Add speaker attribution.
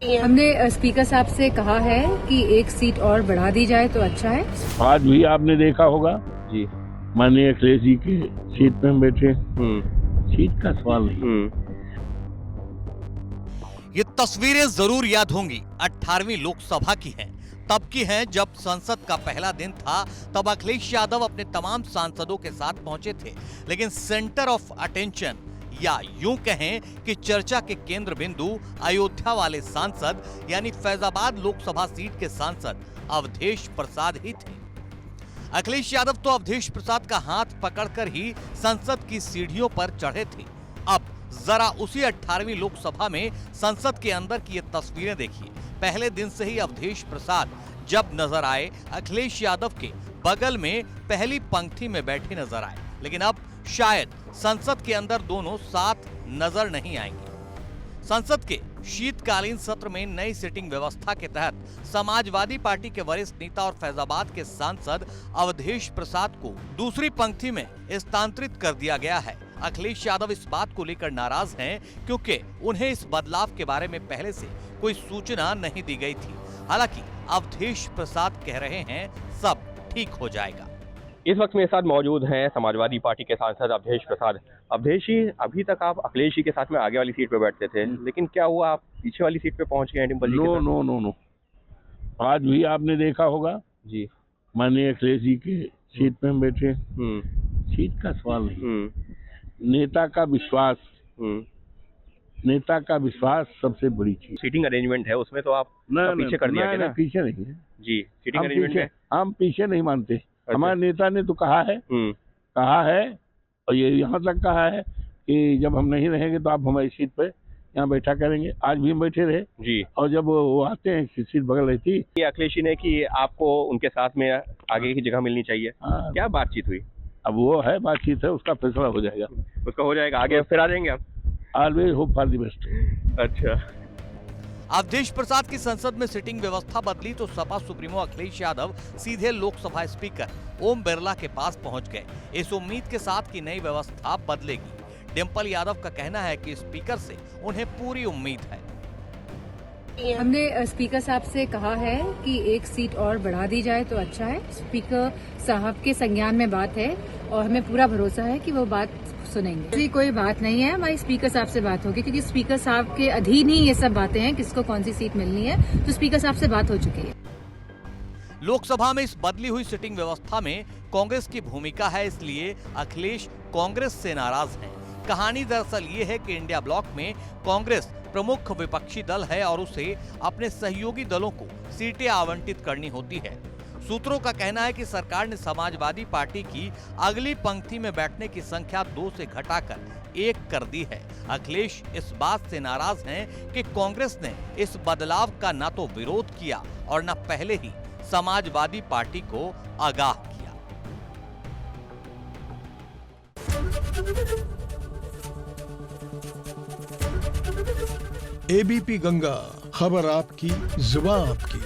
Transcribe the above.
Speaker 1: हमने स्पीकर साहब से कहा है कि एक सीट और बढ़ा दी जाए तो अच्छा है।
Speaker 2: आज भी आपने देखा होगा
Speaker 3: जी,
Speaker 2: माननीय अखिलेश जी के सीट पे हम बैठे। सीट का सवाल नहीं।
Speaker 4: ये तस्वीरें जरूर याद होंगी, 18वीं लोकसभा की हैं। तब की हैं जब संसद का पहला दिन था। तब अखिलेश यादव अपने तमाम सांसदों के साथ पहुंचे थे, लेकिन सेंटर ऑफ अटेंशन या यूं कहें कि चर्चा के केंद्र बिंदु अयोध्या वाले सांसद यानी फैजाबाद लोकसभा सीट के सांसद अवधेश प्रसाद ही थे। अखिलेश यादव तो अवधेश प्रसाद का हाथ पकड़कर ही संसद की सीढ़ियों पर चढ़े थे। अब जरा उसी 18वीं लोकसभा में संसद के अंदर की ये तस्वीरें देखिए। पहले दिन से ही अवधेश प्रसाद जब नजर आए, अखिलेश यादव के बगल में पहली पंक्ति में बैठे नजर आए, लेकिन अब शायद संसद के अंदर दोनों साथ नजर नहीं आएंगे। संसद के शीतकालीन सत्र में नई सीटिंग व्यवस्था के तहत समाजवादी पार्टी के वरिष्ठ नेता और फैजाबाद के सांसद अवधेश प्रसाद को दूसरी पंक्ति में स्थानांतरित कर दिया गया है। अखिलेश यादव इस बात को लेकर नाराज हैं क्योंकि उन्हें इस बदलाव के बारे में पहले से कोई सूचना नहीं दी गई थी। हालांकि अवधेश प्रसाद कह रहे हैं सब ठीक हो जाएगा।
Speaker 3: इस वक्त मेरे साथ मौजूद हैं समाजवादी पार्टी के सांसद अवधेश प्रसाद। अवधेश जी, अभी तक आप अखिलेश जी के साथ में आगे वाली सीट पे बैठते थे, लेकिन क्या हुआ आप पीछे वाली सीट पे पहुंच गए हैं डिम्पल जी के साथ?
Speaker 2: नो। आज भी आपने देखा होगा
Speaker 3: जी,
Speaker 2: माननीय अखिलेश जी के सीट पे हम बैठे। सीट का सवाल नहीं। नेता का विश्वास सबसे बड़ी चीज।
Speaker 3: सीटिंग अरेंजमेंट है उसमें तो आप पीछे कर दिया ना?
Speaker 2: पीछे नहीं है
Speaker 3: जी, सीटिंग अरेंजमेंट में
Speaker 2: हम पीछे नहीं मानते। हमारे नेता ने तो कहा है और ये यहाँ तक कहा है कि जब हम नहीं रहेंगे तो आप हमारी सीट पे यहाँ बैठा करेंगे। आज भी हम बैठे रहे
Speaker 3: जी,
Speaker 2: और जब वो आते हैं सीट बगल रहती।
Speaker 3: ये अखिलेश जी ने कि आपको उनके साथ में आगे की जगह मिलनी चाहिए। क्या बातचीत हुई?
Speaker 2: अब वो है बातचीत है, उसका फैसला हो जाएगा।
Speaker 3: उसका हो जाएगा, आगे फिर आ जाएंगे आप?
Speaker 2: Always hope for the best.
Speaker 3: अच्छा,
Speaker 4: अवधेश प्रसाद की संसद में सिटिंग व्यवस्था बदली तो सपा सुप्रीमो अखिलेश यादव सीधे लोकसभा स्पीकर ओम बिरला के पास पहुंच गए, इस उम्मीद के साथ कि नई व्यवस्था बदलेगी। डिम्पल यादव का कहना है कि स्पीकर से उन्हें पूरी उम्मीद है।
Speaker 1: हमने स्पीकर साहब से कहा है कि एक सीट और बढ़ा दी जाए तो अच्छा है। स्पीकर साहब के संज्ञान में बात है और हमें पूरा भरोसा है कि वो बात सुनेंगे। ऐसी कोई बात नहीं है, हमारी स्पीकर साहब से बात होगी क्योंकि स्पीकर साहब के अधीन ही ये सब बातें हैं, किसको कौन सी सीट मिलनी है, तो स्पीकर साहब से बात हो चुकी है।
Speaker 4: लोकसभा में इस बदली हुई सिटिंग व्यवस्था में कांग्रेस की भूमिका है, इसलिए अखिलेश कांग्रेस से नाराज हैं। कहानी दरअसल ये है कि इंडिया ब्लॉक में कांग्रेस प्रमुख विपक्षी दल है और उसे अपने सहयोगी दलों को सीटें आवंटित करनी होती है। सूत्रों का कहना है कि सरकार ने समाजवादी पार्टी की अगली पंक्ति में बैठने की संख्या 2 से घटाकर 1 कर दी है। अखिलेश इस बात से नाराज हैं कि कांग्रेस ने इस बदलाव का न तो विरोध किया और न पहले ही समाजवादी पार्टी को आगाह किया।
Speaker 5: एबीपी गंगा, खबर आपकी, जुबान आपकी।